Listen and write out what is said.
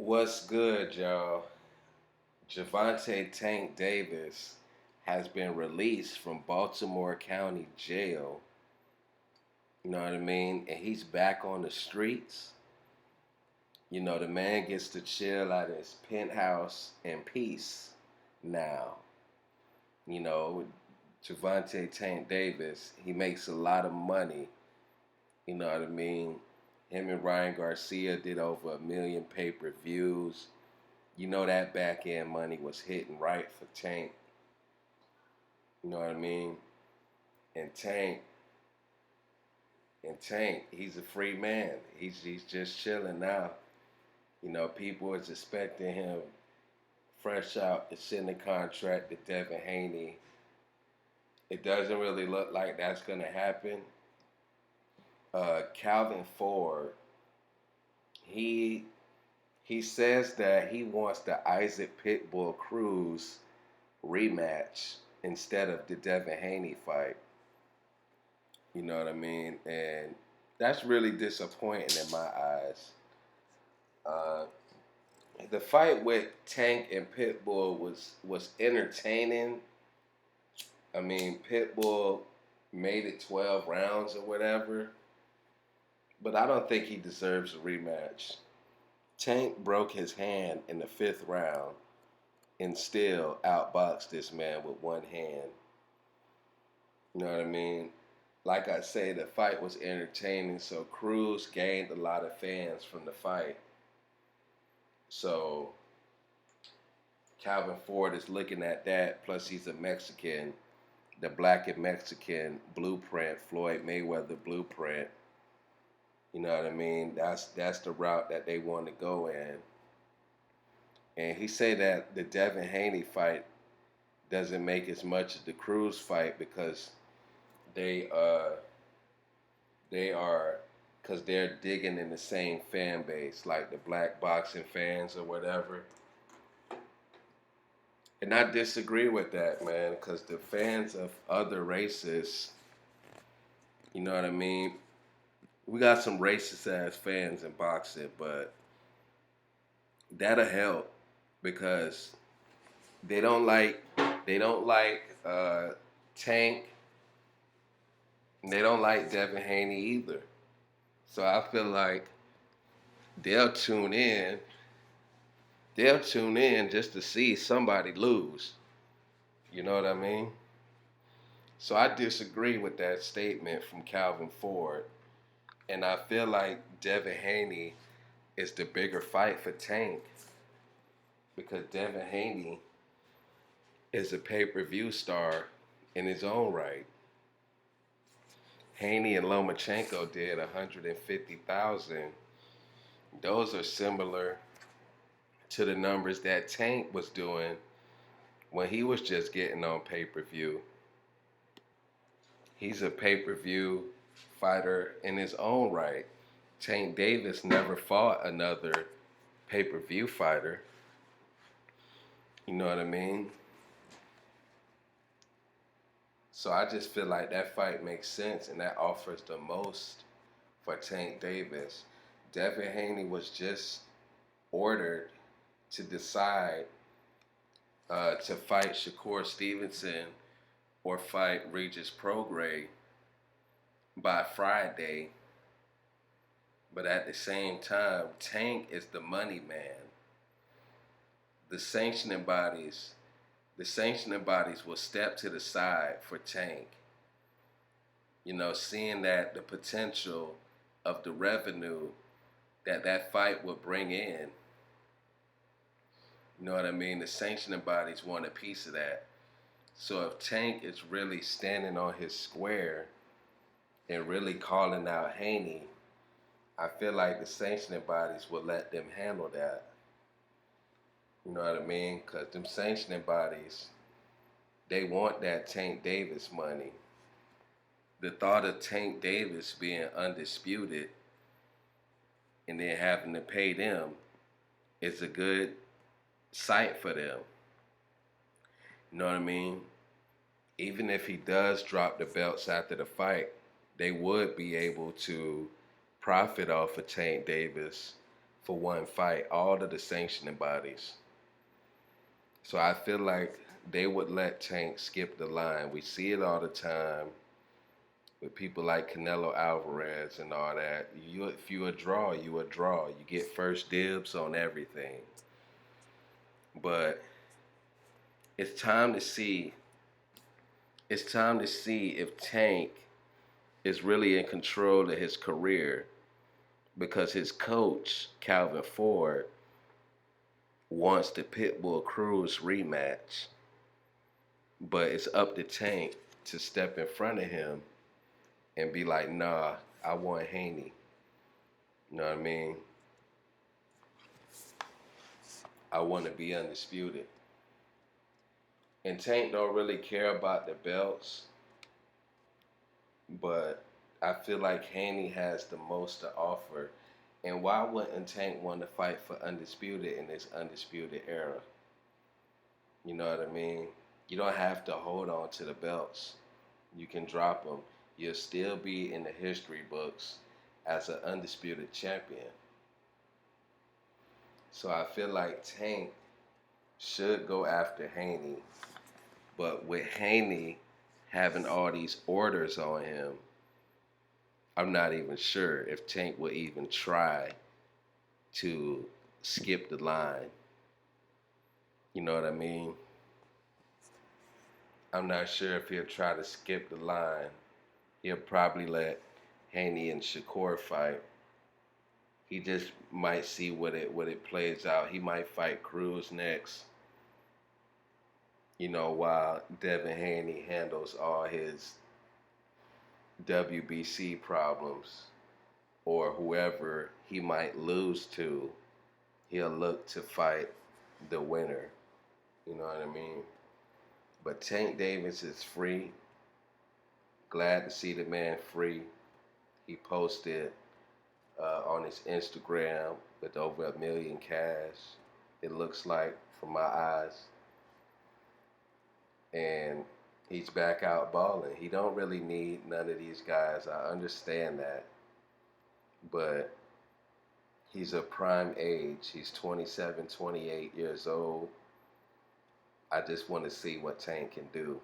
What's good, y'all? Gervonta Tank Davis has been released from Baltimore County Jail. You know what I mean? And he's back on the streets. The man gets to chill at his penthouse in peace now. You know, Gervonta Tank Davis, he makes a lot of money. You know what I mean? Him and Ryan Garcia did over 1 million pay-per-views. That back end money was hitting right for Tank. You know what I mean? And Tank, he's a free man. He's just chilling now. People is expecting him fresh out to send the contract to Devin Haney. It doesn't really look like that's gonna happen. Calvin Ford, he he says that he wants the Isaac Pitbull Cruz rematch instead of the Devin Haney fight. You know what I mean? And that's really disappointing in my eyes. Uh, the fight with Tank and Pitbull was entertaining. I mean, Pitbull made it 12 rounds or whatever, but I don't think he deserves a rematch. Tank broke his hand in the fifth round and still outboxed this man with one hand. You know what I mean? Like I say, the fight was entertaining, so Cruz gained a lot of fans from the fight. So Calvin Ford is looking at that, plus he's a Mexican, the black and Mexican blueprint, Floyd Mayweather blueprint. You know what I mean? That's the route that they want to go in. And he said that the Devin Haney fight doesn't make as much as the Cruz fight because they they are because they're digging in the same fan base, like the black boxing fans or whatever. And I disagree with that, man, because the fans of other races, you know what I mean? We got some racist ass fans in boxing, but that'll help because they don't like they don't like Tank, and they don't like Devin Haney either. So I feel like they'll tune in. They'll tune in just to see somebody lose. You know what I mean? So I disagree with that statement from Calvin Ford. And I feel like Devin Haney is the bigger fight for Tank because Devin Haney is a pay-per-view star in his own right. Haney and Lomachenko did 150,000. Those are similar to the numbers that Tank was doing when he was just getting on pay-per-view. He's a pay-per-view fighter in his own right. Tank Davis never fought another pay-per-view fighter. You know what I mean? So I just feel like that fight makes sense and that offers the most for Tank Davis. Devin Haney was just ordered to decide to fight Shakur Stevenson or fight Regis Prograis by Friday. But at the same time, Tank is the money man. The sanctioning bodies, the sanctioning bodies will step to the side for Tank. Seeing that the potential of the revenue that fight will bring in. You know what I mean? The sanctioning bodies want a piece of that. So if Tank is really standing on his square and really calling out Haney, I feel like the sanctioning bodies will let them handle that. You know what I mean? Because them sanctioning bodies, they want that Tank Davis money. The thought of Tank Davis being undisputed and then having to pay them is a good sight for them. You know what I mean? Even if he does drop the belts after the fight, they would be able to profit off of Tank Davis for one fight, all of the sanctioning bodies. So I feel like they would let Tank skip the line. We see it all the time with people like Canelo Alvarez and all that. If you a draw, you a draw. You get first dibs on everything. But it's time to see. It's time to see if Tank is really in control of his career, because his coach Calvin Ford wants the Pitbull Cruz rematch, but it's up to Tank to step in front of him and be like, nah, I want Haney. You know what I mean? I want to be undisputed. And Tank don't really care about the belts, but I feel like Haney has the most to offer. And why wouldn't Tank want to fight for undisputed in this undisputed era? You know what I mean? You don't have to hold on to the belts. You can drop them. You'll still be in the history books as an undisputed champion. So I feel like Tank should go after Haney. But with Haney having all these orders on him, I'm not even sure if Tank will even try to skip the line. You know what I mean? I'm not sure if he'll try to skip the line. He'll probably let Haney and Shakur fight. He just might see what it plays out. He might fight Cruz next. You know, while Devin Haney handles all his WBC problems, or whoever he might lose to, he'll look to fight the winner. You know what I mean? But Tank Davis is free. Glad to see the man free. He posted on his Instagram with over 1 million cash, it looks like, from my eyes. And he's back out balling. He don't really need none of these guys. I understand that. But he's a prime age. He's 27, 28 years old. I just want to see what Tank can do.